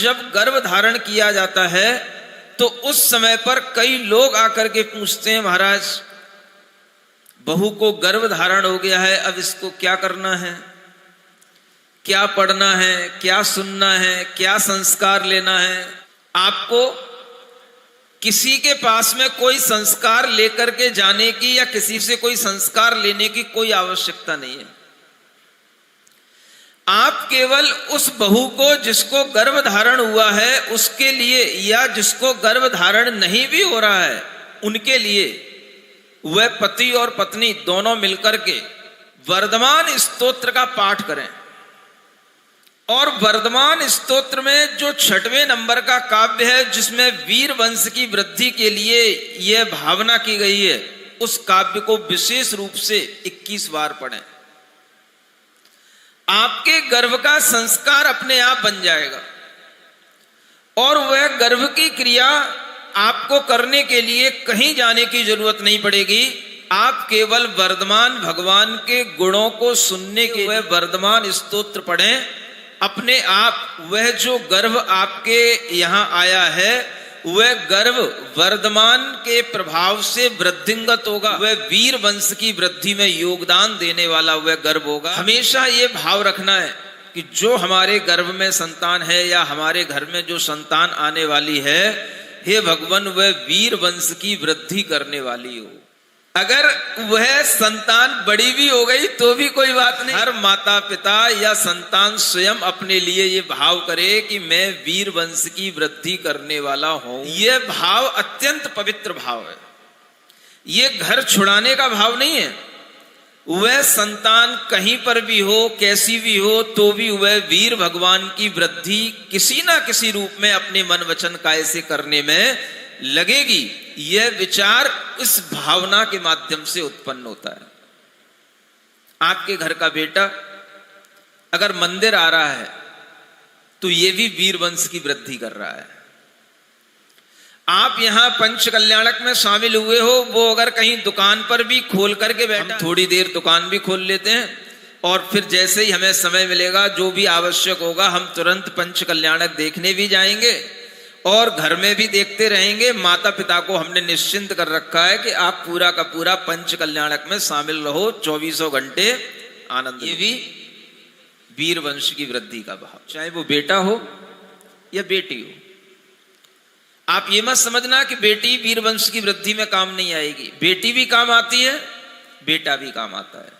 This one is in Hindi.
जब गर्भ धारण किया जाता है तो उस समय पर कई लोग आकर के पूछते हैं, महाराज बहू को गर्भ धारण हो गया है, अब इसको क्या करना है, क्या पढ़ना है, क्या सुनना है, क्या संस्कार लेना है। आपको किसी के पास में कोई संस्कार लेकर के जाने की या किसी से कोई संस्कार लेने की कोई आवश्यकता नहीं है। आप केवल उस बहू को जिसको गर्भ धारण हुआ है उसके लिए, या जिसको गर्भ धारण नहीं भी हो रहा है उनके लिए, वह पति और पत्नी दोनों मिलकर के वर्धमान स्तोत्र का पाठ करें। और वर्धमान स्तोत्र में जो 6वें नंबर का काव्य है जिसमें वीर वंश की वृद्धि के लिए यह भावना की गई है, उस काव्य को विशेष रूप से 21 बार पढ़ें। आपके गर्भ का संस्कार अपने आप बन जाएगा और वह गर्भ की क्रिया आपको करने के लिए कहीं जाने की जरूरत नहीं पड़ेगी। आप केवल वर्धमान भगवान के गुणों को सुनने के वह वर्धमान स्तोत्र पढ़ें, अपने आप वह जो गर्भ आपके यहां आया है वह गर्भ वर्धमान के प्रभाव से वृद्धिंगत होगा, वह वीर वंश की वृद्धि में योगदान देने वाला वह गर्भ होगा। हमेशा ये भाव रखना है कि जो हमारे गर्भ में संतान है या हमारे घर में जो संतान आने वाली है, हे भगवान वह वीर वंश की वृद्धि करने वाली हो। अगर वह संतान बड़ी भी हो गई तो भी कोई बात नहीं। हर माता पिता या संतान स्वयं अपने लिए ये भाव करे कि मैं वीर वंश की वृद्धि करने वाला हूं। यह भाव अत्यंत पवित्र भाव है, ये घर छुड़ाने का भाव नहीं है। वह संतान कहीं पर भी हो, कैसी भी हो, तो भी वह वीर भगवान की वृद्धि किसी ना किसी रूप में अपने मन वचन काय से करने में लगेगी। यह विचार इस भावना के माध्यम से उत्पन्न होता है। आपके घर का बेटा अगर मंदिर आ रहा है तो यह भी वीर वंश की वृद्धि कर रहा है। आप यहां पंच कल्याणक में शामिल हुए हो, वो अगर कहीं दुकान पर भी खोल करके बैठा, हम थोड़ी देर दुकान भी खोल लेते हैं और फिर जैसे ही हमें समय मिलेगा जो भी आवश्यक होगा हम तुरंत पंच कल्याणक देखने भी जाएंगे और घर में भी देखते रहेंगे। माता पिता को हमने निश्चिंत कर रखा है कि आप पूरा का पूरा पंच कल्याणक में शामिल रहो, 24 घंटे आनंद। ये भी वीर वंश की वृद्धि का भाव, चाहे वो बेटा हो या बेटी हो। आप ये मत समझना कि बेटी वीर वंश की वृद्धि में काम नहीं आएगी, बेटी भी काम आती है, बेटा भी काम आता है।